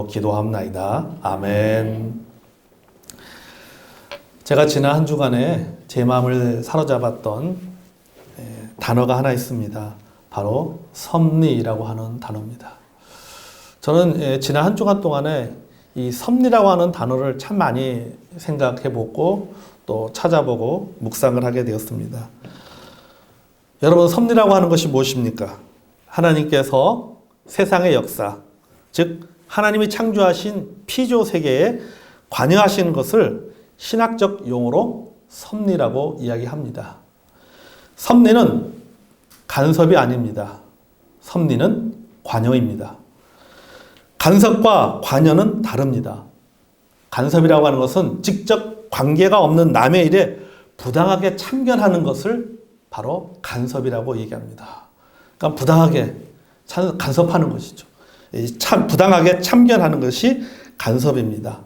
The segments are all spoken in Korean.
기도합나이다. 아멘. 제가 지난 한 주간에 제 마음을 사로잡았던 단어가 하나 있습니다. 바로 섭리라고 하는 단어입니다. 저는 지난 한 주간 동안에 이 섭리라고 하는 단어를 참 많이 생각해 보고 또 찾아보고 묵상을 하게 되었습니다. 여러분, 섭리라고 하는 것이 무엇입니까? 하나님께서 세상의 역사, 즉 하나님이 창조하신 피조 세계에 관여하시는 것을 신학적 용어로 섭리라고 이야기합니다. 섭리는 간섭이 아닙니다. 섭리는 관여입니다. 간섭과 관여는 다릅니다. 간섭이라고 하는 것은 직접 관계가 없는 남의 일에 부당하게 참견하는 것을 바로 간섭이라고 얘기합니다. 그러니까 부당하게 간섭하는 것이죠. 부당하게 참견하는 것이 간섭입니다.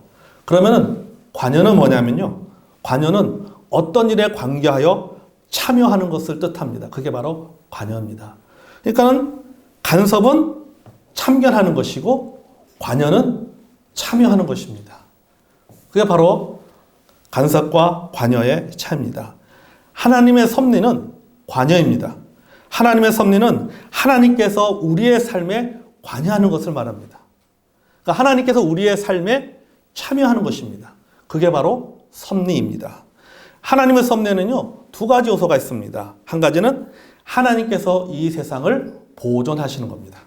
그러면은 관여는 뭐냐면요. 관여는 어떤 일에 관계하여 참여하는 것을 뜻합니다. 그게 바로 관여입니다. 그러니까는 간섭은 참견하는 것이고 관여는 참여하는 것입니다. 그게 바로 간섭과 관여의 차이입니다. 하나님의 섭리는 관여입니다. 하나님의 섭리는 하나님께서 우리의 삶에 관여하는 것을 말합니다. 그러니까 하나님께서 우리의 삶에 참여하는 것입니다. 그게 바로 섭리입니다. 하나님의 섭리는요, 두 가지 요소가 있습니다. 한 가지는 하나님께서 이 세상을 보존하시는 겁니다.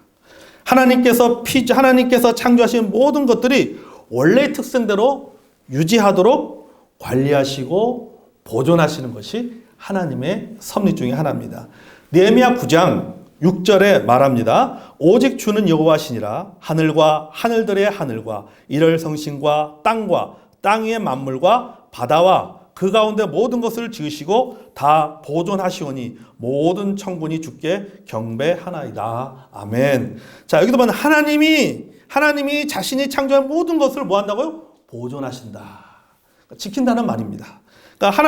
하나님께서 창조하신 모든 것들이 원래의 특성대로 유지하도록 관리하시고 보존하시는 것이 하나님의 섭리 중에 하나입니다. 느헤미야 9장 6절에 말합니다. 오직 주는 여호와시니라. 하늘과 하늘들의 하늘과 이럴 성신과 땅과 땅 위의 만물과 바다와 그 가운데 모든 것을 지으시고 다 보존하시오니 모든 천군이 주께 경배하나이다. 아멘. 자, 여기도 보면 하나님이 자신이 창조한 모든 것을 뭐 한다고요? 보존하신다. 그러니까 지킨다는 말입니다. 그러니까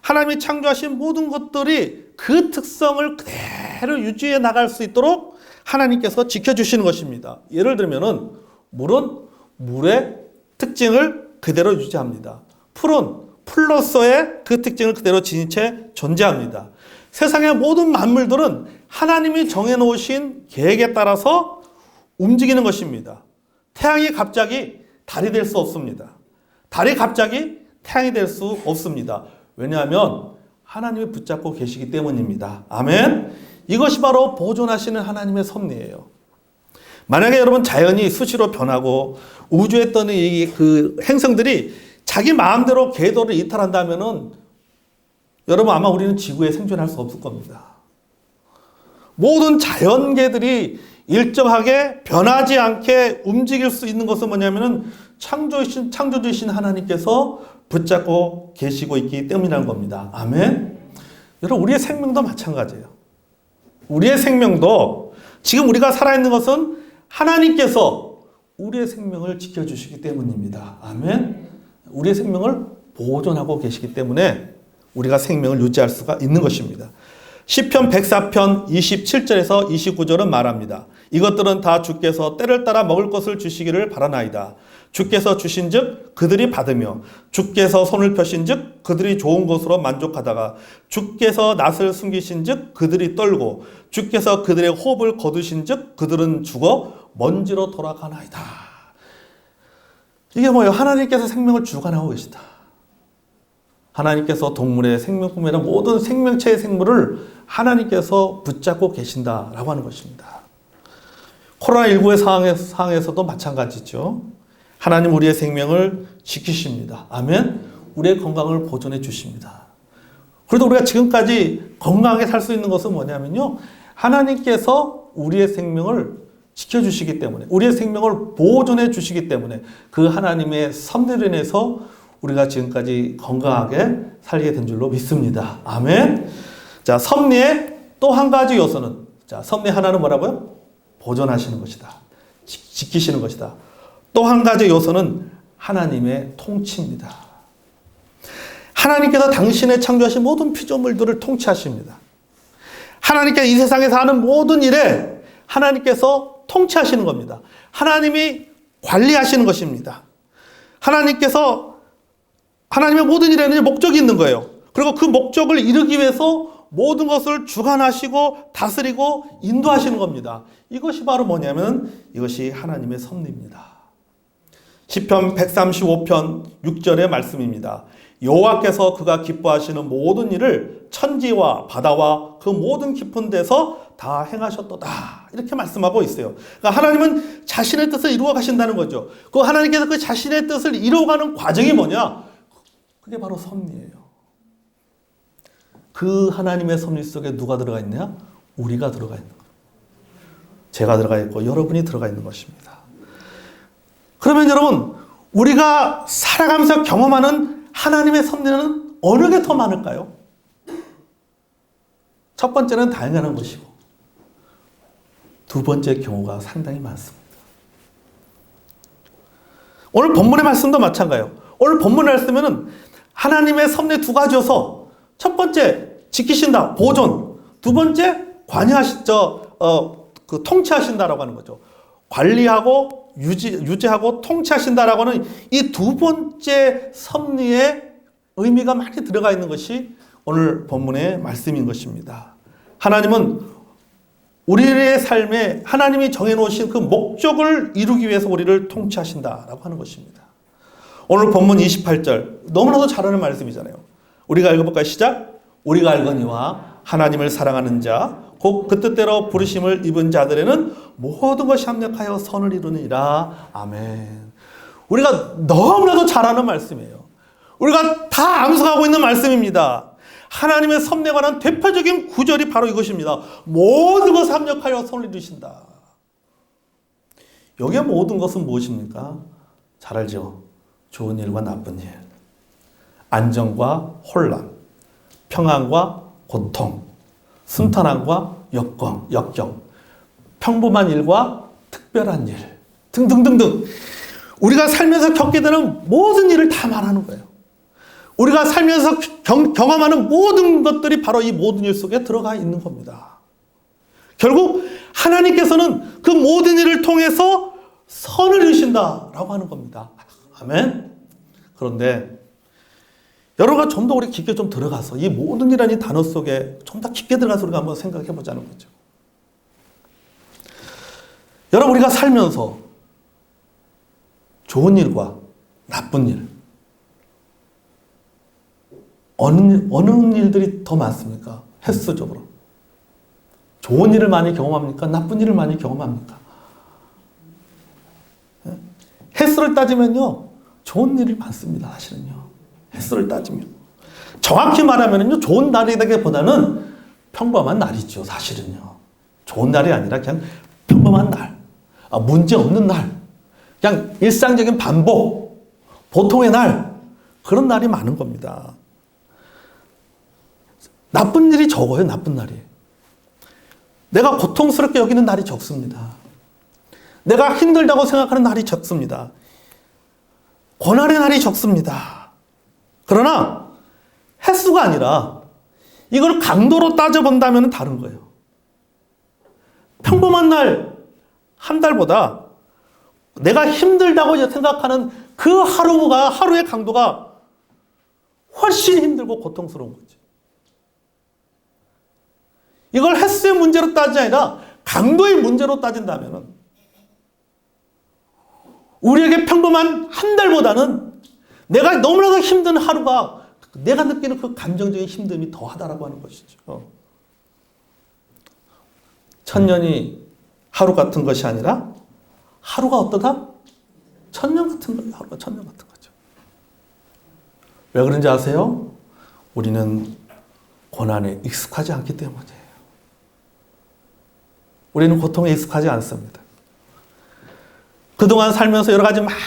하나님이 창조하신 모든 것들이 그 특성을 그대로 유지해 나갈 수 있도록 하나님께서 지켜주시는 것입니다. 예를 들면은 물의 특징을 그대로 유지합니다. 풀로서의 그 특징을 그대로 지닌 채 존재합니다. 세상의 모든 만물들은 하나님이 정해놓으신 계획에 따라서 움직이는 것입니다. 태양이 갑자기 달이 될 수 없습니다. 달이 갑자기 태양이 될 수 없습니다. 왜냐하면 하나님이 붙잡고 계시기 때문입니다. 아멘. 이것이 바로 보존하시는 하나님의 섭리예요. 만약에 여러분 자연이 수시로 변하고 우주에 있던 그 행성들이 자기 마음대로 궤도를 이탈한다면은 여러분 아마 우리는 지구에 생존할 수 없을 겁니다. 모든 자연계들이 일정하게 변하지 않게 움직일 수 있는 것은 뭐냐면은 창조주신 하나님께서 붙잡고 계시고 있기 때문이라는 겁니다. 아멘. 여러분, 우리의 생명도 마찬가지예요. 우리의 생명도 지금 우리가 살아있는 것은 하나님께서 우리의 생명을 지켜주시기 때문입니다. 아멘. 우리의 생명을 보존하고 계시기 때문에 우리가 생명을 유지할 수가 있는 것입니다. 시편 104편 27절에서 29절은 말합니다. 이것들은 다 주께서 때를 따라 먹을 것을 주시기를 바라나이다. 주께서 주신즉 그들이 받으며 주께서 손을 펴신즉 그들이 좋은 것으로 만족하다가 주께서 낯을 숨기신즉 그들이 떨고 주께서 그들의 호흡을 거두신즉 그들은 죽어 먼지로 돌아가나이다. 이게 뭐예요? 하나님께서 생명을 주관하고 계시다. 하나님께서 동물의 생명뿐만 아니라 모든 생명체의 생물을 하나님께서 붙잡고 계신다라고 하는 것입니다. 코로나19의 상황에서도 마찬가지죠. 하나님 우리의 생명을 지키십니다. 아멘. 우리의 건강을 보존해 주십니다. 그래도 우리가 지금까지 건강하게 살 수 있는 것은 뭐냐면요, 하나님께서 우리의 생명을 지켜주시기 때문에, 우리의 생명을 보존해 주시기 때문에 그 하나님의 섭리로 인해서 우리가 지금까지 건강하게 살게 된 줄로 믿습니다. 아멘. 자, 섭리의 또 한 가지 요소는, 섭리 하나는 뭐라고요? 보존하시는 것이다. 지키시는 것이다. 또 한 가지 요소는 하나님의 통치입니다. 하나님께서 당신의 창조하신 모든 피조물들을 통치하십니다. 하나님께서 이 세상에서 하는 모든 일에 하나님께서 통치하시는 겁니다. 하나님이 관리하시는 것입니다. 하나님의 모든 일에는 목적이 있는 거예요. 그리고 그 목적을 이루기 위해서 모든 것을 주관하시고 다스리고 인도하시는 겁니다. 이것이 바로 뭐냐면 이것이 하나님의 섭리입니다. 시편 135편 6절의 말씀입니다. 여호와께서 그가 기뻐하시는 모든 일을 천지와 바다와 그 모든 깊은 데서 다 행하셨도다. 이렇게 말씀하고 있어요. 그러니까 하나님은 자신의 뜻을 이루어 가신다는 거죠. 그 하나님께서 그 자신의 뜻을 이루어가는 과정이 뭐냐? 그게 바로 섭리예요. 그 하나님의 섭리 속에 누가 들어가 있냐? 우리가 들어가 있는 거예요. 제가 들어가 있고 여러분이 들어가 있는 것입니다. 그러면 여러분, 우리가 살아가면서 경험하는 하나님의 섭리는 어느 게 더 많을까요? 첫 번째는 다양한 것이고 두 번째 경우가 상당히 많습니다. 오늘 본문의 말씀도 마찬가지예요. 오늘 본문의 말씀에는 하나님의 섭리 두 가지여서 첫 번째 지키신다, 보존. 두 번째 통치하신다라고 하는 거죠. 관리하고 유지하고 통치하신다라고 하는 이 두 번째 섭리의 의미가 많이 들어가 있는 것이 오늘 본문의 말씀인 것입니다. 하나님은 우리의 삶에 하나님이 정해놓으신 그 목적을 이루기 위해서 우리를 통치하신다라고 하는 것입니다. 오늘 본문 28절 너무나도 잘 아는 말씀이잖아요. 우리가 읽어볼까요? 시작. 우리가 알거니와 하나님을 사랑하는 자 곧 그 뜻대로 부르심을 입은 자들에는 모든 것이 합력하여 선을 이루느니라. 아멘. 우리가 너무나도 잘 아는 말씀이에요. 우리가 다 암송하고 있는 말씀입니다. 하나님의 섭리에 관한 대표적인 구절이 바로 이것입니다. 모든 것을 합력하여 선을 이루신다. 여기에 모든 것은 무엇입니까? 잘 알죠? 좋은 일과 나쁜 일, 안정과 혼란, 평안과 고통, 순탄함과 역경, 평범한 일과 특별한 일 등등등등 우리가 살면서 겪게 되는 모든 일을 다 말하는 거예요. 우리가 살면서 경험하는 모든 것들이 바로 이 모든 일 속에 들어가 있는 겁니다. 결국 하나님께서는 그 모든 일을 통해서 선을 이루신다라고 하는 겁니다. 아멘. 그런데 여러분과 좀 더 우리 깊게 좀 들어가서 이 모든 일이라는 단어 속에 좀 더 깊게 들어가서 우리가 한번 생각해 보자는 거죠. 여러분, 우리가 살면서 좋은 일과 나쁜 일, 어느 일들이 더 많습니까? 횟수적으로. 좋은 일을 많이 경험합니까? 나쁜 일을 많이 경험합니까? 횟수를 따지면요, 좋은 일이 많습니다, 사실은요. 횟수를 따지면. 정확히 말하면요, 좋은 날이라기보다는 평범한 날이죠, 사실은요. 좋은 날이 아니라 그냥 평범한 날. 문제 없는 날. 그냥 일상적인 반복. 보통의 날. 그런 날이 많은 겁니다. 나쁜 일이 적어요, 나쁜 날이. 내가 고통스럽게 여기는 날이 적습니다. 내가 힘들다고 생각하는 날이 적습니다. 고난의 날이 적습니다. 그러나 횟수가 아니라 이걸 강도로 따져본다면 다른 거예요. 평범한 날, 한 달보다 내가 힘들다고 생각하는 그 하루의 강도가 훨씬 힘들고 고통스러운 거죠. 이걸 횟수의 문제로 따지지 아니라 강도의 문제로 따진다면 우리에게 평범한 한 달보다는 내가 너무나도 힘든 하루가 내가 느끼는 그 감정적인 힘듦이 더하다라고 하는 것이죠. 천년이 하루 같은 것이 아니라 하루가 어떠다? 천년 같은 거예요. 하루가 천년 같은 거죠. 왜 그런지 아세요? 우리는 고난에 익숙하지 않기 때문이에요. 우리는 고통에 익숙하지 않습니다. 그동안 살면서 여러 가지 많은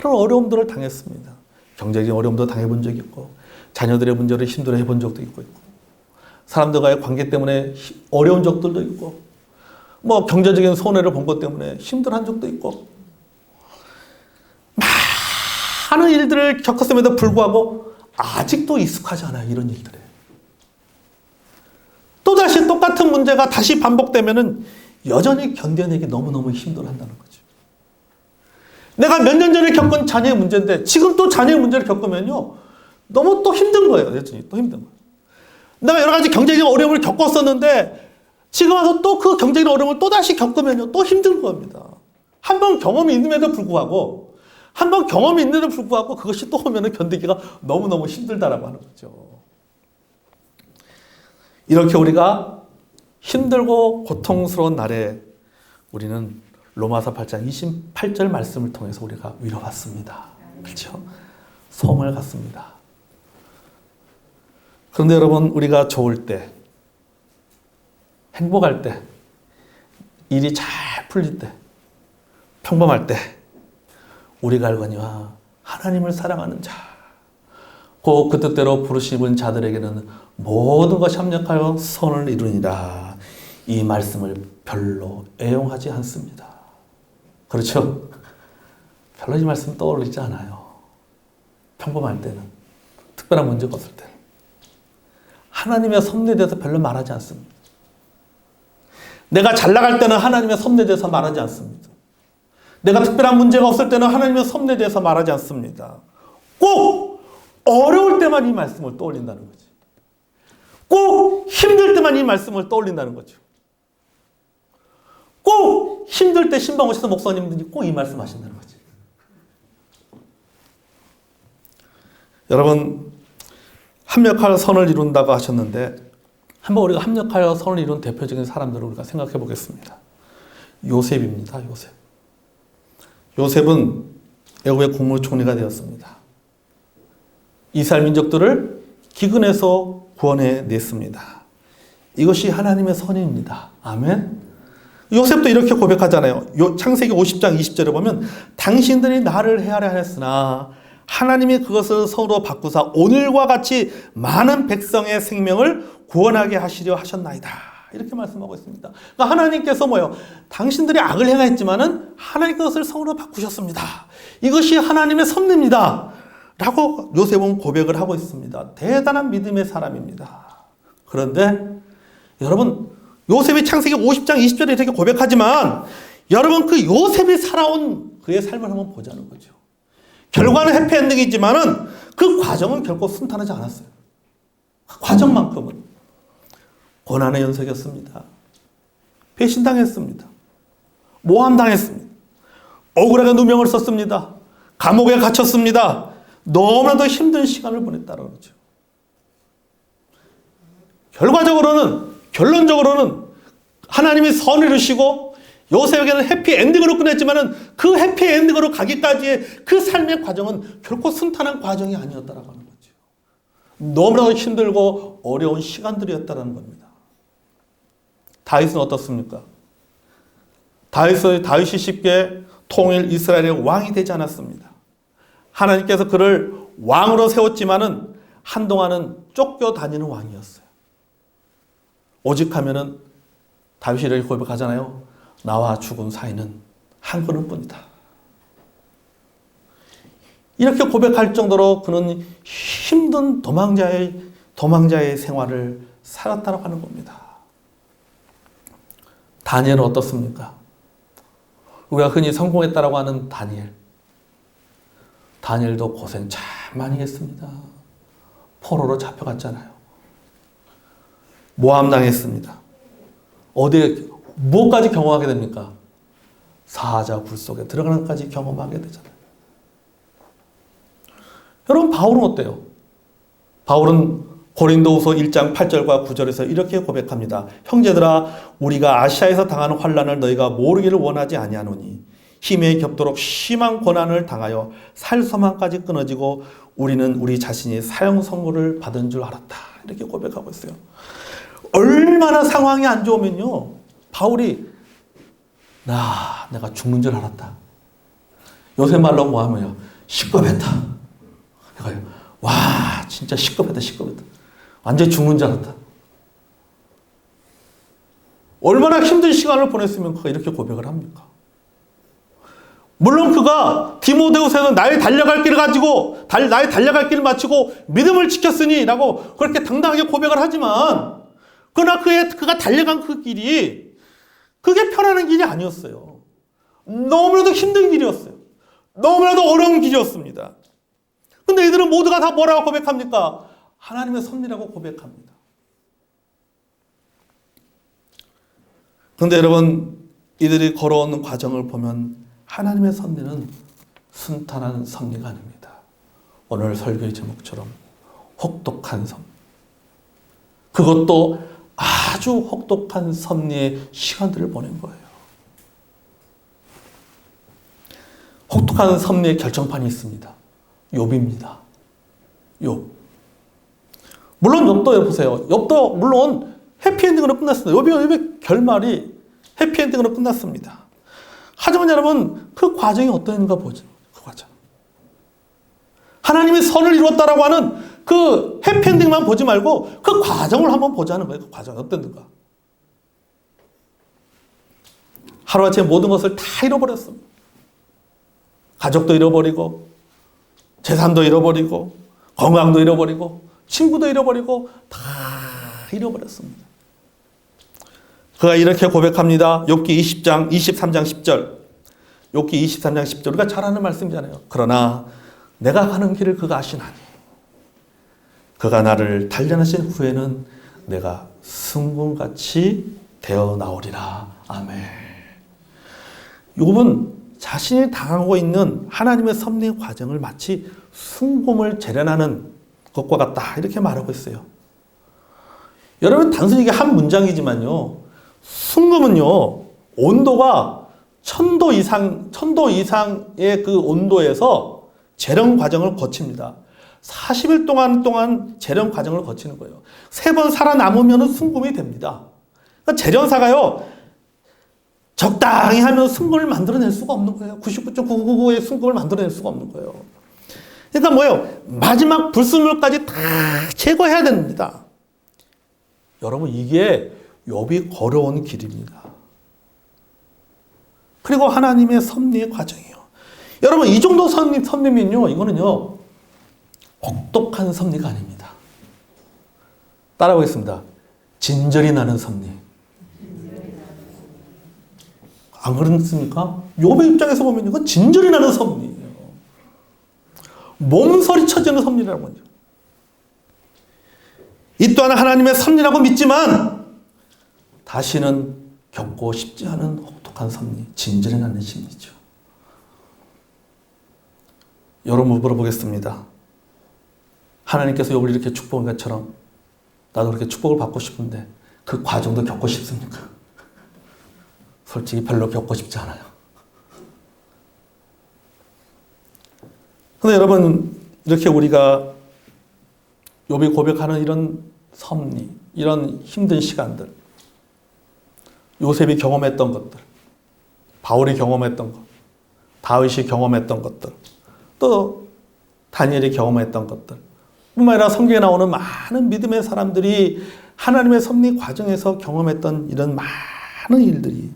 어려움들을 당했습니다. 경제적인 어려움도 당해본 적이 있고, 자녀들의 문제로 힘들어 해본 적도 있고, 사람들과의 관계 때문에 어려운 적들도 있고, 경제적인 손해를 본 것 때문에 힘들어한 적도 있고, 많은 일들을 겪었음에도 불구하고 아직도 익숙하지 않아요, 이런 일들에. 또다시 똑같은 문제가 다시 반복되면은 여전히 견뎌내기 너무너무 힘들어한다는 거죠. 내가 몇 년 전에 겪은 자녀의 문제인데 지금 또 자녀의 문제를 겪으면요. 너무 또 힘든 거예요. 여전히 또 힘든 거예요. 내가 여러 가지 경제적 어려움을 겪었었는데 지금 와서 또 그 경제적 어려움을 또 다시 겪으면요. 또 힘든 겁니다. 한 번 경험이 있는데도 불구하고 그것이 또 오면은 견디기가 너무너무 힘들다라고 하는 거죠. 이렇게 우리가 힘들고 고통스러운 날에 우리는 로마서 8장 28절 말씀을 통해서 우리가 위로받습니다. 그렇죠? 소망을 갖습니다. 그런데 여러분, 우리가 좋을 때, 행복할 때, 일이 잘 풀릴 때, 평범할 때 우리가 알거니와 하나님을 사랑하는 자, 곧 그 뜻대로 부르심은 자들에게는 모든 것이 합력하여 선을 이루니라. 이 말씀을 별로 애용하지 않습니다. 그렇죠? 별로 이 말씀 떠오르지 않아요. 평범할 때는, 특별한 문제가 없을 때는. 하나님의 섭리에 대해서 별로 말하지 않습니다. 내가 잘 나갈 때는 하나님의 섭리에 대해서 말하지 않습니다. 내가 특별한 문제가 없을 때는 하나님의 섭리에 대해서 말하지 않습니다. 꼭 어려울 때만 이 말씀을 떠올린다는 거지. 꼭 힘들 때만 이 말씀을 떠올린다는 거죠. 꼭 힘들 때 신방 오셔서 목사님들이 꼭 이 말씀 하신다는 거지. 여러분, 합력하여 선을 이룬다고 하셨는데 한번 우리가 합력하여 선을 이룬 대표적인 사람들을 우리가 생각해 보겠습니다. 요셉입니다. 요셉은 애굽의 국무총리가 되었습니다. 이스라엘 민족들을 기근에서 구원해냈습니다. 이것이 하나님의 선입니다. 아멘. 요셉도 이렇게 고백하잖아요. 창세기 50장 20절에 보면 당신들이 나를 헤아려 하였으나 하나님이 그것을 서로 바꾸사 오늘과 같이 많은 백성의 생명을 구원하게 하시려 하셨나이다. 이렇게 말씀하고 있습니다. 그러니까 하나님께서 당신들이 악을 행하였지만은 하나님 그것을 성으로 바꾸셨습니다. 이것이 하나님의 섭리입니다. 라고 요셉은 고백을 하고 있습니다. 대단한 믿음의 사람입니다. 그런데 여러분, 요셉이 창세기 50장 20절에 이렇게 고백하지만 여러분, 그 요셉이 살아온 그의 삶을 한번 보자는 거죠. 결과는 해피엔딩이지만은 그 과정은 결코 순탄하지 않았어요. 그 과정만큼은 고난의 연속이었습니다. 배신당했습니다. 모함당했습니다. 억울하게 누명을 썼습니다. 감옥에 갇혔습니다. 너무나도 힘든 시간을 보냈다는 거죠. 결론적으로는 하나님이 선을 이루시고 요셉에게는 해피엔딩으로 끝냈지만은 그 해피엔딩으로 가기까지의 그 삶의 과정은 결코 순탄한 과정이 아니었다라고 하는 거죠. 너무나도 힘들고 어려운 시간들이었다는 겁니다. 다윗은 어떻습니까? 다윗이 쉽게 통일 이스라엘의 왕이 되지 않았습니다. 하나님께서 그를 왕으로 세웠지만은 한동안은 쫓겨다니는 왕이었어요. 오직 하면은 다윗이 이렇게 고백하잖아요. 나와 죽은 사이는 한 걸음뿐이다. 이렇게 고백할 정도로 그는 힘든 도망자의 생활을 살았다고 하는 겁니다. 다니엘은 어떻습니까? 우리가 흔히 성공했다라고 하는 다니엘도 고생 참 많이 했습니다. 포로로 잡혀갔잖아요. 모함당했습니다. 무엇까지 경험하게 됩니까? 사자 굴 속에 들어가는 것까지 경험하게 되잖아요. 여러분, 바울은 어때요? 바울은 고린도후서 1장 8절과 9절에서 이렇게 고백합니다. 형제들아, 우리가 아시아에서 당하는 환난을 너희가 모르기를 원하지 아니하노니 힘에 겹도록 심한 고난을 당하여 살 소망까지 끊어지고 우리는 우리 자신이 사형 선고를 받은 줄 알았다. 이렇게 고백하고 있어요. 얼마나 상황이 안 좋으면요, 바울이 내가 죽는 줄 알았다. 요새 말로 뭐 하면요, 시겁했다. 와, 진짜 시겁했다. 완전히 죽는 줄 알았다. 얼마나 힘든 시간을 보냈으면 그가 이렇게 고백을 합니까? 물론 그가 디모데후서에는 나의 달려갈 길을 마치고 믿음을 지켰으니 라고 그렇게 당당하게 고백을 하지만 그러나 그가 달려간 그 길이 그게 편안한 길이 아니었어요. 너무나도 힘든 길이었어요. 너무나도 어려운 길이었습니다. 근데 이들은 모두가 다 뭐라고 고백합니까? 하나님의 섭리라고 고백합니다. 그런데 여러분, 이들이 걸어오는 과정을 보면 하나님의 섭리는 순탄한 섭리가 아닙니다. 오늘 설교의 제목처럼 혹독한 섭리. 그것도 아주 혹독한 섭리의 시간들을 보낸 거예요. 혹독한 섭리의 결정판이 있습니다. 욥입니다. 욥. 물론 욥도 보세요. 욥도 물론 해피엔딩으로 끝났습니다. 욥의 결말이 해피엔딩으로 끝났습니다. 하지만 여러분, 그 과정이 어떠했는가 보죠. 그 과정. 하나님이 선을 이루었다라고 하는 그 해피엔딩만 보지 말고 그 과정을 한번 보자는 거예요. 그 과정이 어땠는가. 하루아침에 모든 것을 다 잃어버렸습니다. 가족도 잃어버리고, 재산도 잃어버리고, 건강도 잃어버리고, 친구도 잃어버리고, 다 잃어버렸습니다. 그가 이렇게 고백합니다. 욥기 20장, 23장 10절. 욥기 23장 10절. 우리가 잘 아는 말씀이잖아요. 그러나 내가 가는 길을 그가 아시나니 그가 나를 단련하신 후에는 내가 승금같이 되어 나오리라. 아멘. 욥은 자신이 당하고 있는 하나님의 섭리의 과정을 마치 순금을 재련하는 것과 같다, 이렇게 말하고 있어요. 여러분, 단순히 이게 한 문장이지만요, 순금은요, 온도가 1000도 이상의 그 온도에서 재련 과정을 거칩니다. 40일 동안 재련 과정을 거치는 거예요. 3번 살아남으면 순금이 됩니다. 그러니까 재련사가요, 적당히 하면 순금을 만들어낼 수가 없는 거예요. 99.999의 순금을 만들어낼 수가 없는 거예요. 그러니까 뭐예요? 마지막 불순물까지 다 제거해야 됩니다. 여러분, 이게 욥이 걸어온 길입니다. 그리고 하나님의 섭리의 과정이에요. 여러분, 이 정도 섭리면요, 이거는요, 혹독한 섭리가 아닙니다. 따라하겠습니다. 진절이 나는 섭리. 안 그렇습니까? 욥의 입장에서 보면 이건 진절이 나는 섭리예요. 몸서리 쳐지는 섭리라고 하죠. 이 또한 하나님의 섭리라고 믿지만 다시는 겪고 싶지 않은 혹독한 섭리, 진절이 나는 심리죠. 여러분, 물어보겠습니다. 하나님께서 욥을 이렇게 축복한 것처럼 나도 그렇게 축복을 받고 싶은데 그 과정도 겪고 싶습니까? 솔직히 별로 겪고 싶지 않아요. 근데 여러분, 이렇게 우리가 욥이 고백하는 이런 섭리, 이런 힘든 시간들, 요셉이 경험했던 것들, 바울이 경험했던 것, 다윗이 경험했던 것들, 또 다니엘이 경험했던 것들, 뿐만 아니라 성경에 나오는 많은 믿음의 사람들이 하나님의 섭리 과정에서 경험했던 이런 많은 일들이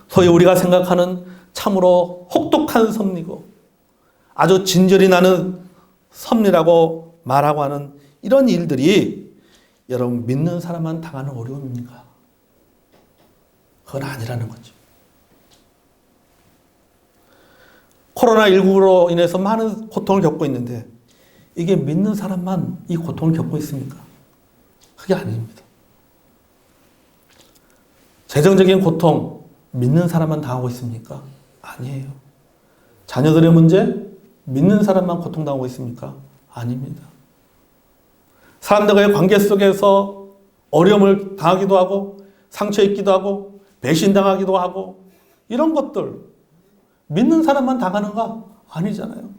소위 우리가 생각하는 참으로 혹독한 섭리고 아주 진절이 나는 섭리라고 말하고 하는 이런 일들이 여러분, 믿는 사람만 당하는 어려움입니까? 그건 아니라는 거죠. 코로나19로 인해서 많은 고통을 겪고 있는데 이게 믿는 사람만 이 고통을 겪고 있습니까? 그게 아닙니다. 재정적인 고통, 믿는 사람만 당하고 있습니까? 아니에요. 자녀들의 문제, 믿는 사람만 고통당하고 있습니까? 아닙니다. 사람들과의 관계 속에서 어려움을 당하기도 하고 상처 입기도 하고 배신당하기도 하고 이런 것들 믿는 사람만 당하는가? 아니잖아요.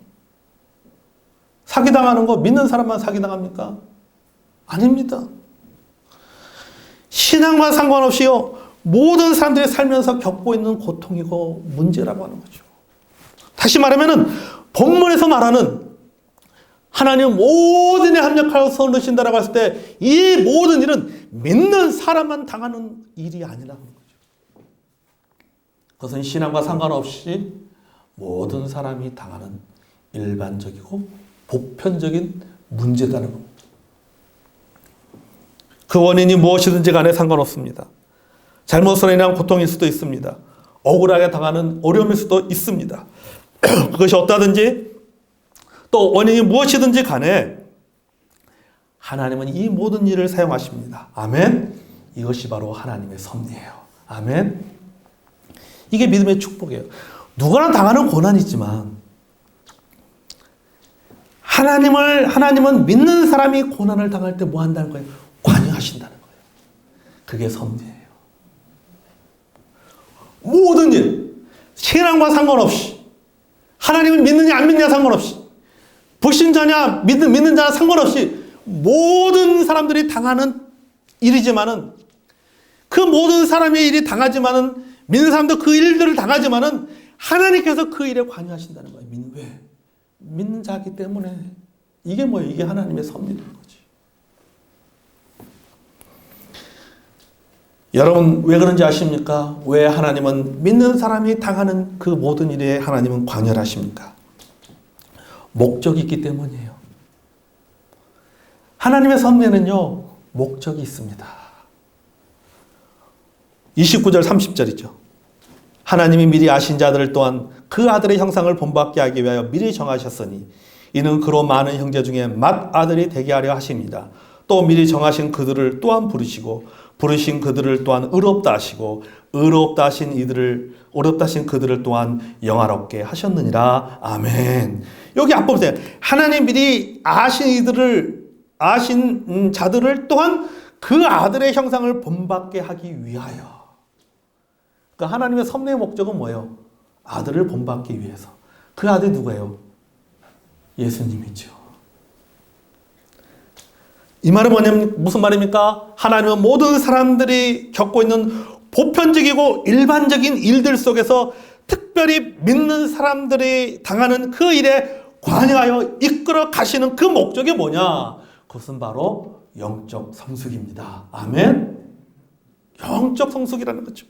사기당하는 거 믿는 사람만 사기당합니까? 아닙니다. 신앙과 상관없이요, 모든 사람들이 살면서 겪고 있는 고통이고 문제라고 하는 거죠. 다시 말하면 본문에서 말하는 하나님 모든 일에 합력하여 선을 넣으신다라고 했을 때 이 모든 일은 믿는 사람만 당하는 일이 아니라는 거죠. 그것은 신앙과 상관없이 모든 사람이 당하는 일반적이고 보편적인 문제다는 겁니다. 그 원인이 무엇이든지 간에 상관없습니다. 잘못으로 인한 고통일 수도 있습니다. 억울하게 당하는 어려움일 수도 있습니다. 그것이 어떠하든지 또 원인이 무엇이든지 간에 하나님은 이 모든 일을 사용하십니다. 아멘. 이것이 바로 하나님의 섭리예요. 아멘. 이게 믿음의 축복이에요. 누구나 당하는 고난이지만 하나님은 믿는 사람이 고난을 당할 때 뭐 한다는 거예요? 관여하신다는 거예요. 그게 섭리예요. 모든 일, 신앙과 상관없이, 하나님을 믿느냐 안 믿느냐 상관없이, 불신자냐 믿는 자냐 상관없이 모든 사람들이 당하는 일이지만은, 그 모든 사람의 일이 당하지만은, 믿는 사람도 그 일들을 당하지만은 하나님께서 그 일에 관여하신다는 거예요. 왜? 믿는 자이기 때문에. 이게 뭐예요? 이게 하나님의 섭리인 거지. 여러분 왜 그런지 아십니까? 왜 하나님은 믿는 사람이 당하는 그 모든 일에 하나님은 관여를 하십니까? 목적이 있기 때문이에요. 하나님의 섭리에는요, 목적이 있습니다. 29절 30절이죠. 하나님이 미리 아신 자들을 또한 그 아들의 형상을 본받게 하기 위하여 미리 정하셨으니 이는 그로 많은 형제 중에 맏아들이 되게 하려 하십니다. 또 미리 정하신 그들을 또한 부르시고 부르신 그들을 또한 의롭다 하시고 의롭다 하신 그들을 또한 영화롭게 하셨느니라. 아멘. 여기 앞에 보세요. 하나님 미리 아신 자들을 또한 그 아들의 형상을 본받게 하기 위하여. 그러니까 하나님의 섭리의 목적은 뭐예요? 아들을 본받기 위해서. 그 아들이 누구예요? 예수님이죠. 이 말은 무슨 말입니까? 하나님은 모든 사람들이 겪고 있는 보편적이고 일반적인 일들 속에서 특별히 믿는 사람들이 당하는 그 일에 관여하여 이끌어 가시는 그 목적이 뭐냐? 그것은 바로 영적 성숙입니다. 아멘? 영적 성숙이라는 거죠.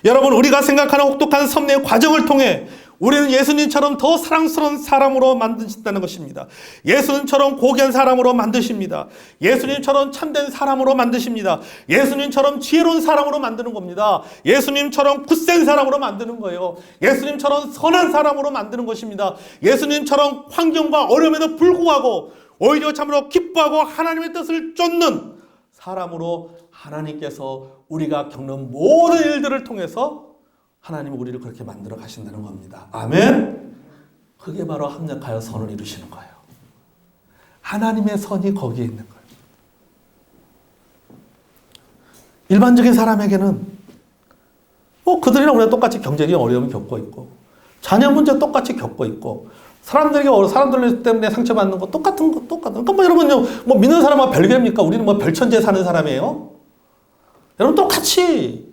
여러분, 우리가 생각하는 혹독한 섭리의 과정을 통해 우리는 예수님처럼 더 사랑스러운 사람으로 만드신다는 것입니다. 예수님처럼 고귀한 사람으로 만드십니다. 예수님처럼 참된 사람으로 만드십니다. 예수님처럼 지혜로운 사람으로 만드는 겁니다. 예수님처럼 굳센 사람으로 만드는 거예요. 예수님처럼 선한 사람으로 만드는 것입니다. 예수님처럼 환경과 어려움에도 불구하고 오히려 참으로 기뻐하고 하나님의 뜻을 쫓는 사람으로 하나님께서 우리가 겪는 모든 일들을 통해서 하나님은 우리를 그렇게 만들어 가신다는 겁니다. 아멘? 그게 바로 합력하여 선을 이루시는 거예요. 하나님의 선이 거기에 있는 거예요. 일반적인 사람에게는 그들이랑 우리가 똑같이 경제적인 어려움을 겪고 있고 자녀 문제 똑같이 겪고 있고 사람들 때문에 상처받는 거 똑같은 거. 그러니까 여러분요, 믿는 사람과 별개입니까? 우리는 별천지에 사는 사람이에요? 여러분 똑같이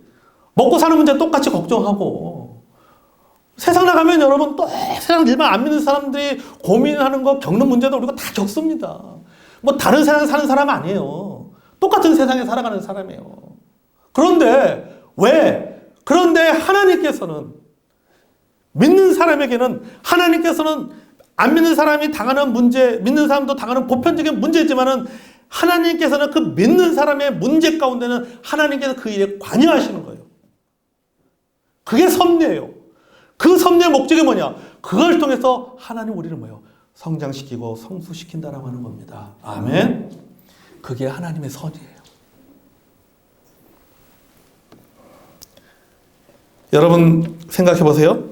먹고 사는 문제 똑같이 걱정하고 세상 나가면 여러분 또 세상 일반 안 믿는 사람들이 고민하는 거 겪는 문제도 우리가 다 겪습니다. 다른 세상 사는 사람 아니에요. 똑같은 세상에 살아가는 사람이에요. 그런데 그런데 하나님께서는 믿는 사람에게는 하나님께서는 안 믿는 사람이 당하는 문제, 믿는 사람도 당하는 보편적인 문제지만은 하나님께서는 그 믿는 사람의 문제 가운데는 하나님께서 그 일에 관여하시는 거예요. 그게 섭리예요. 그 섭리의 목적이 뭐냐? 그걸 통해서 하나님 우리를 성장시키고 성숙시킨다라고 하는 겁니다. 아멘. 그게 하나님의 선이에요. 여러분 생각해 보세요.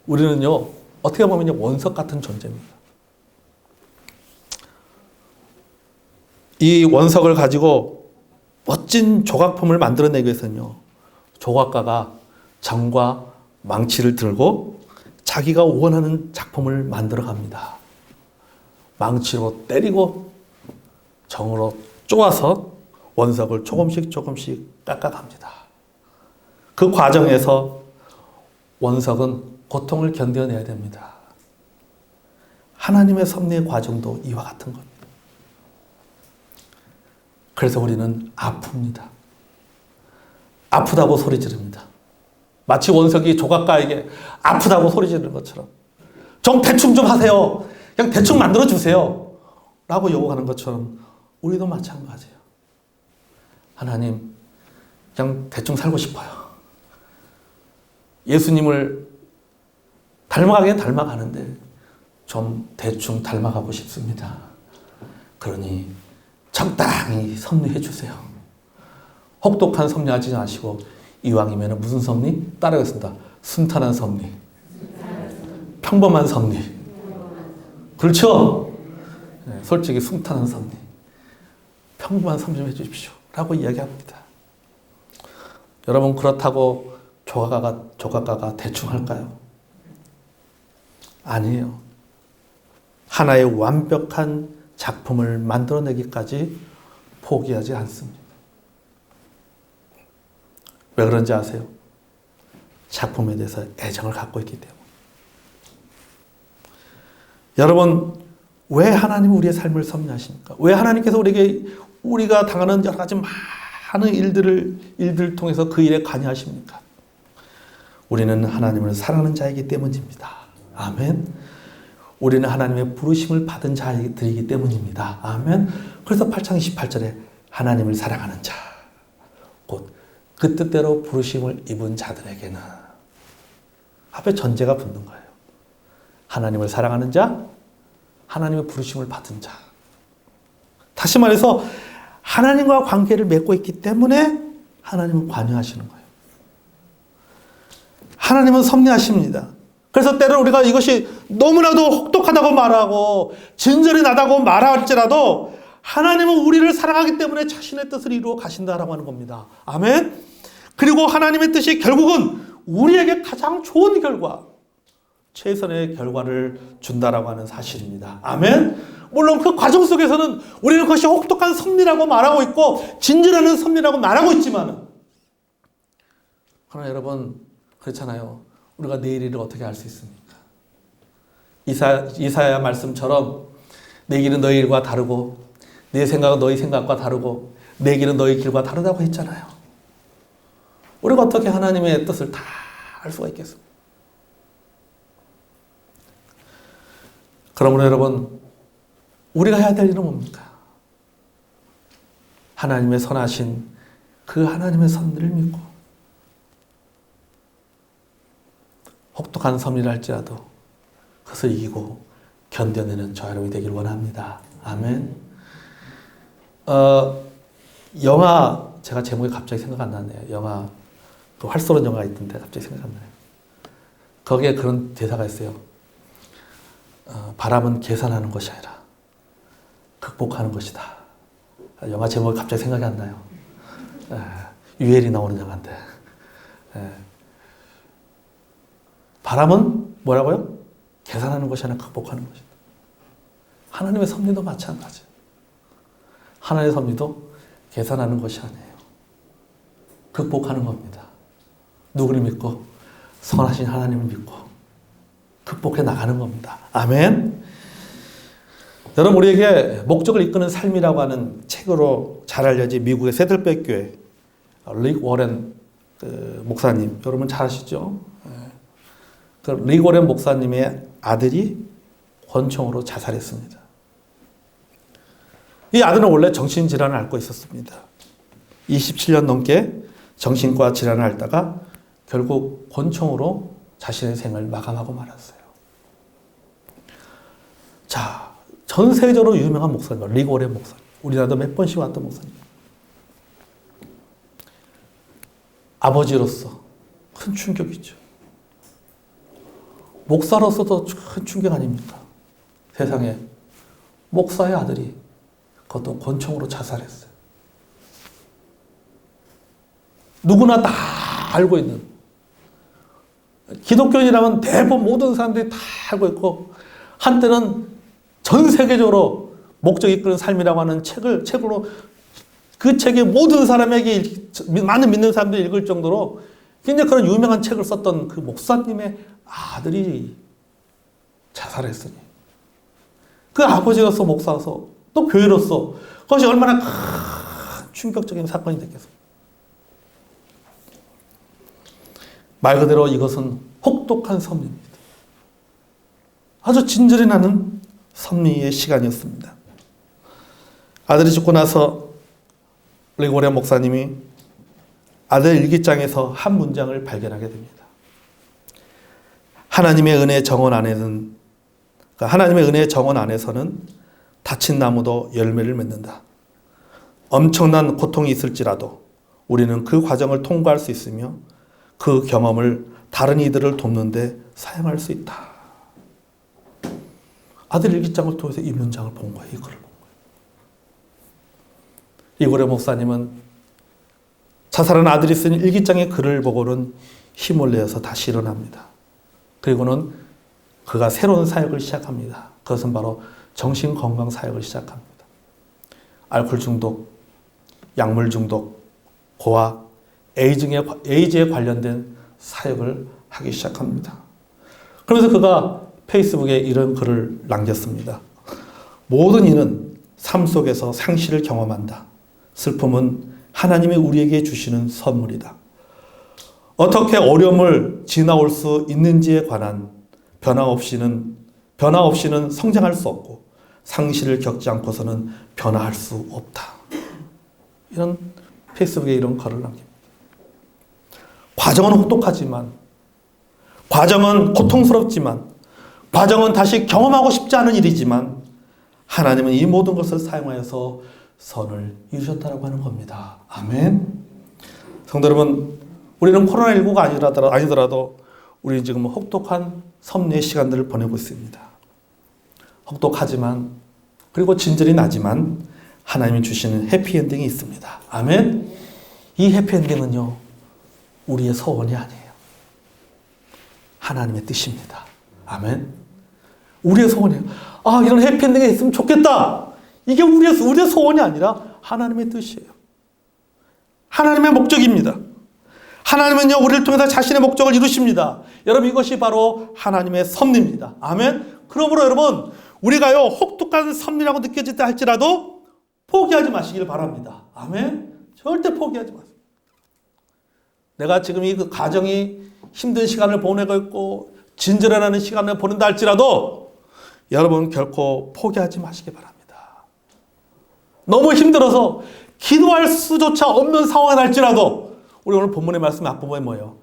우리는요, 어떻게 보면 원석 같은 존재입니다. 이 원석을 가지고 멋진 조각품을 만들어내기 위해서는요, 조각가가 정과 망치를 들고 자기가 원하는 작품을 만들어 갑니다. 망치로 때리고 정으로 쪼아서 원석을 조금씩 깎아갑니다. 그 과정에서 원석은 고통을 견뎌내야 됩니다. 하나님의 섭리의 과정도 이와 같은 겁니다. 그래서 우리는 아픕니다. 아프다고 소리 지릅니다. 마치 원석이 조각가에게 아프다고 소리 지르는 것처럼 좀 대충 좀 하세요. 그냥 대충 만들어 주세요. 라고 요구하는 것처럼 우리도 마찬가지예요. 하나님, 그냥 대충 살고 싶어요. 예수님을 닮아가긴 닮아가는데 좀 대충 닮아가고 싶습니다. 그러니 적당히 섭리해 주세요. 혹독한 섭리하지 마시고 이왕이면 무슨 섭리? 따라하겠습니다. 순탄한 섭리. 평범한 섭리. 그렇죠? 네, 솔직히 순탄한 섭리. 평범한 섭리 좀 해주십시오. 라고 이야기합니다. 여러분 그렇다고 조각가가 대충 할까요? 아니에요. 하나의 완벽한 작품을 만들어내기까지 포기하지 않습니다. 왜 그런지 아세요? 작품에 대해서 애정을 갖고 있기 때문에. 여러분, 왜 하나님은 우리의 삶을 섭리하십니까? 왜 하나님께서 우리가 당하는 여러 가지 많은 일들을 통해서 그 일에 관여하십니까? 우리는 하나님을 사랑하는 자이기 때문입니다. 아멘. 우리는 하나님의 부르심을 받은 자들이기 때문입니다. 아멘. 그래서 8장 28절에 하나님을 사랑하는 자, 곧 그 뜻대로 부르심을 입은 자들에게는 앞에 전제가 붙는 거예요. 하나님을 사랑하는 자, 하나님의 부르심을 받은 자. 다시 말해서 하나님과 관계를 맺고 있기 때문에 하나님은 관여하시는 거예요. 하나님은 섭리하십니다. 그래서 때로는 우리가 이것이 너무나도 혹독하다고 말하고 진절이 나다고 말할지라도 하나님은 우리를 사랑하기 때문에 자신의 뜻을 이루어 가신다라고 하는 겁니다. 아멘. 그리고 하나님의 뜻이 결국은 우리에게 가장 좋은 결과, 최선의 결과를 준다라고 하는 사실입니다. 아멘. 물론 그 과정 속에서는 우리는 그것이 혹독한 섭리라고 말하고 있고 진절하는 섭리라고 말하고 있지만, 그러나 여러분 그렇잖아요. 우리가 내일 일을 어떻게 알 수 있습니까? 이사야 말씀처럼 내 길은 너희 일과 다르고 내 생각은 너희 생각과 다르고 내 길은 너희 길과 다르다고 했잖아요. 우리가 어떻게 하나님의 뜻을 다 알 수가 있겠습니까? 그러므로 여러분, 우리가 해야 될 일은 뭡니까? 하나님의 선하신 그 하나님의 섭리를 믿고 혹독한 섭리를 할지라도 그것을 이기고 견뎌내는 저 여러분이 되길 원합니다. 아멘. 영화, 제가 제목이 갑자기 생각 안 나네요. 영화, 그 활쏘는 영화가 있던데 갑자기 생각 안 나요. 거기에 그런 대사가 있어요. 바람은 계산하는 것이 아니라 극복하는 것이다. 영화 제목이 갑자기 생각이 안 나요. 유엘이 나오는 영화인데. 바람은 뭐라고요? 계산하는 것이 아니라 극복하는 것이다. 하나님의 섭리도 마찬가지. 하나님의 섭리도 계산하는 것이 아니에요. 극복하는 겁니다. 누구를 믿고? 선하신 하나님을 믿고 극복해 나가는 겁니다. 아멘. 여러분, 우리에게 목적을 이끄는 삶이라고 하는 책으로 잘 알려진 미국의 세들백 교회 릭 워렌 목사님, 여러분 잘 아시죠? 그 릭 워렌 목사님의 아들이 권총으로 자살했습니다. 이 아들은 원래 정신질환을 앓고 있었습니다. 27년 넘게 정신과 질환을 앓다가 결국 권총으로 자신의 생을 마감하고 말았어요. 자, 전 세계적으로 유명한 목사님, 릭 워렌 목사님. 우리나라도 몇 번씩 왔던 목사님. 아버지로서 큰 충격이죠. 목사로서도 큰 충격 아닙니까? 세상에 목사의 아들이 그것도 권총으로 자살했어요. 누구나 다 알고 있는, 기독교인이라면 대부분 모든 사람들이 다 알고 있고, 한때는 전 세계적으로 목적 이끄는 삶이라고 하는 책으로 그 책이 모든 사람에게, 많은 믿는 사람들이 읽을 정도로 굉장히 그런 유명한 책을 썼던 그 목사님의 아들이 자살했으니, 그 아버지로서 목사로서 또 교회로서 그것이 얼마나 큰 충격적인 사건이 됐겠습니까? 말 그대로 이것은 혹독한 섭리입니다. 아주 진절이 나는 섭리의 시간이었습니다. 아들이 죽고 나서 릭 워렌 목사님이 아들 일기장에서 한 문장을 발견하게 됩니다. 하나님의 은혜의 정원 안에는, 그러니까 하나님의 은혜의 정원 안에서는 다친 나무도 열매를 맺는다. 엄청난 고통이 있을지라도 우리는 그 과정을 통과할 수 있으며 그 경험을 다른 이들을 돕는데 사용할 수 있다. 아들 일기장을 통해서 이 문장을 본 거예요. 이 글을 본 거예요. 이고래 목사님은 자살한 아들이 쓴 일기장의 글을 보고는 힘을 내어서 다시 일어납니다. 그리고는 그가 새로운 사역을 시작합니다. 그것은 바로 정신건강 사역을 시작합니다. 알코올 중독, 약물 중독, 고아, 에이즈에 관련된 사역을 하기 시작합니다. 그러면서 그가 페이스북에 이런 글을 남겼습니다. 모든 이는 삶 속에서 상실을 경험한다. 슬픔은 하나님이 우리에게 주시는 선물이다. 어떻게 어려움을 지나올 수 있는지에 관한 변화 없이는 성장할 수 없고 상실을 겪지 않고서는 변화할 수 없다. 이런 페이스북에 이런 글을 남깁니다. 과정은 혹독하지만, 과정은 고통스럽지만, 과정은 다시 경험하고 싶지 않은 일이지만 하나님은 이 모든 것을 사용하여서 선을 이루셨다고 하는 겁니다. 아멘. 성도 여러분, 우리는 코로나19가 아니더라도 우리는 지금 혹독한 섭리의 시간들을 보내고 있습니다. 혹독하지만, 그리고 진절이 나지만 하나님이 주시는 해피엔딩이 있습니다. 아멘. 이 해피엔딩은요, 우리의 소원이 아니에요. 하나님의 뜻입니다. 아멘. 우리의 소원이에요. 아, 이런 해피엔딩이 있으면 좋겠다. 이게 우리의 소원이 아니라 하나님의 뜻이에요. 하나님의 목적입니다. 하나님은요, 우리를 통해서 자신의 목적을 이루십니다. 여러분, 이것이 바로 하나님의 섭리입니다. 아멘. 그러므로 여러분, 우리가요, 혹독한 섭리라고 느껴질 때 할지라도 포기하지 마시길 바랍니다. 아멘. 절대 포기하지 마세요. 내가 지금 이 가정이 힘든 시간을 보내고 있고 진절해라는 시간을 보낸다 할지라도 여러분 결코 포기하지 마시기 바랍니다. 너무 힘들어서 기도할 수조차 없는 상황이 할지라도, 우리 오늘 본문의 말씀 앞부분에 뭐예요?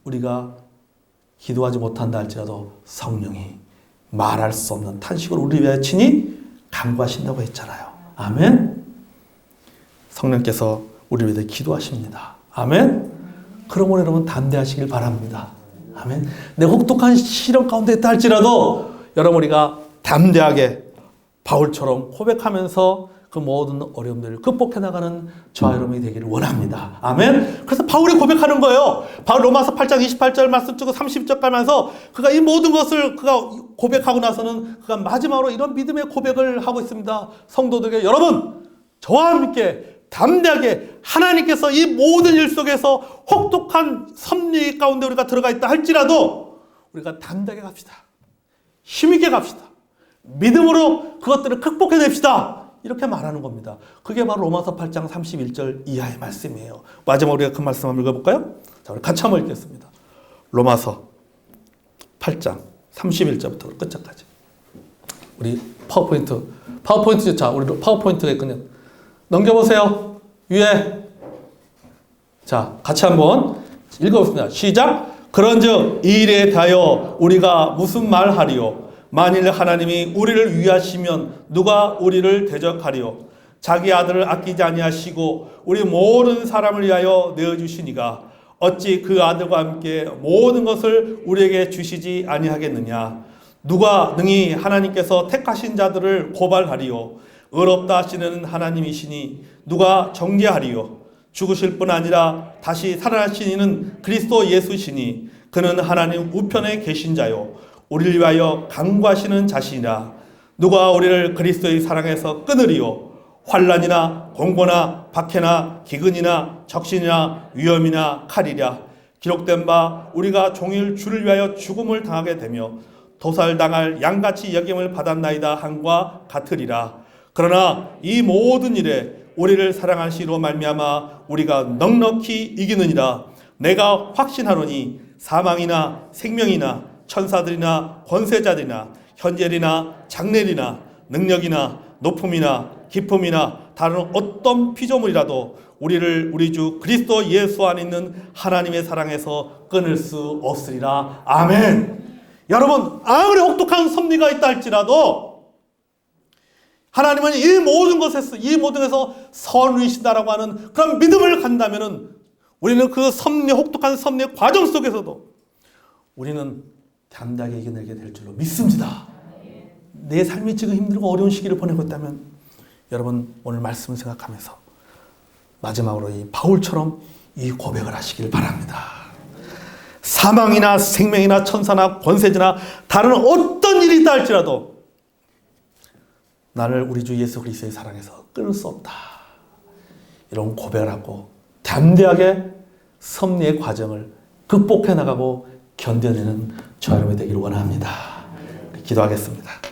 우리가 기도하지 못한다 할지라도 성령이 말할 수 없는 탄식을 우리 위하여 친히 간구하신다고 했잖아요. 아멘. 성령께서 우리 위해 기도하십니다. 아멘. 그러므로 여러분 담대하시길 바랍니다. 아멘. 내 혹독한 시련 가운데 있다 할지라도 여러분 우리가 담대하게 바울처럼 고백하면서 그 모든 어려움들을 극복해 나가는 저와 여러분이 되기를 원합니다. 아멘. 그래서 바울이 고백하는 거예요. 바울 로마서 8장 28절 말씀 주고 30절 가면서 그가 이 모든 것을 그가 고백하고 나서는 그가 마지막으로 이런 믿음의 고백을 하고 있습니다. 성도들에게 여러분, 저와 함께 담대하게 하나님께서 이 모든 일 속에서 혹독한 섭리 가운데 우리가 들어가 있다 할지라도 우리가 담대하게 갑시다. 힘있게 갑시다. 믿음으로 그것들을 극복해냅시다. 이렇게 말하는 겁니다. 그게 바로 로마서 8장 31절 이하의 말씀이에요. 마지막으로 우리가 그 말씀 한번 읽어볼까요? 자, 우리 같이 한번 읽겠습니다. 로마서 8장 31절부터 끝장까지. 우리 파워포인트 자, 우리 파워포인트에 그냥 넘겨보세요. 위에. 자, 같이 한번 읽어보겠습니다. 시작. 그런즉 이 일에 대하여 우리가 무슨 말하리요? 만일 하나님이 우리를 위하시면 누가 우리를 대적하리요? 자기 아들을 아끼지 아니하시고 우리 모든 사람을 위하여 내어주시니가 어찌 그 아들과 함께 모든 것을 우리에게 주시지 아니하겠느냐? 누가 능히 하나님께서 택하신 자들을 고발하리요? 의롭다 하시는 하나님이시니 누가 정죄하리요? 죽으실 뿐 아니라 다시 살아나신 이는 그리스도 예수시니 그는 하나님 우편에 계신 자요 우리를 위하여 간구하시는 자신이라. 누가 우리를 그리스도의 사랑에서 끊으리요? 환난이나 공고나 박해나 기근이나 적신이나 위험이나 칼이랴. 기록된 바 우리가 종일 주를 위하여 죽음을 당하게 되며 도살당할 양같이 여김을 받았나이다 함과 같으리라. 그러나 이 모든 일에 우리를 사랑하시로 말미암아 우리가 넉넉히 이기느니라. 내가 확신하노니 사망이나 생명이나 천사들이나 권세자들이나 현재리나 장래리나 능력이나 높음이나 깊음이나 다른 어떤 피조물이라도 우리를 우리 주 그리스도 예수 안에 있는 하나님의 사랑에서 끊을 수 없으리라. 아멘. 여러분, 아무리 혹독한 섭리가 있다 할지라도 하나님은 이 모든 것에서 선이시다라고 하는 그런 믿음을 간다면은 우리는 그 혹독한 섭리의 과정 속에서도 우리는 담대하게 이겨내게 될 줄로 믿습니다. 내 삶이 지금 힘들고 어려운 시기를 보내고 있다면 여러분 오늘 말씀을 생각하면서 마지막으로 이 바울처럼 이 고백을 하시길 바랍니다. 사망이나 생명이나 천사나 권세지나 다른 어떤 일이 있다 할지라도 나를 우리 주 예수 그리스도의 사랑에서 끊을 수 없다. 이런 고백을 하고 담대하게 섭리의 과정을 극복해 나가고 견뎌내는 저 여러분이 되기를 원합니다. 기도하겠습니다.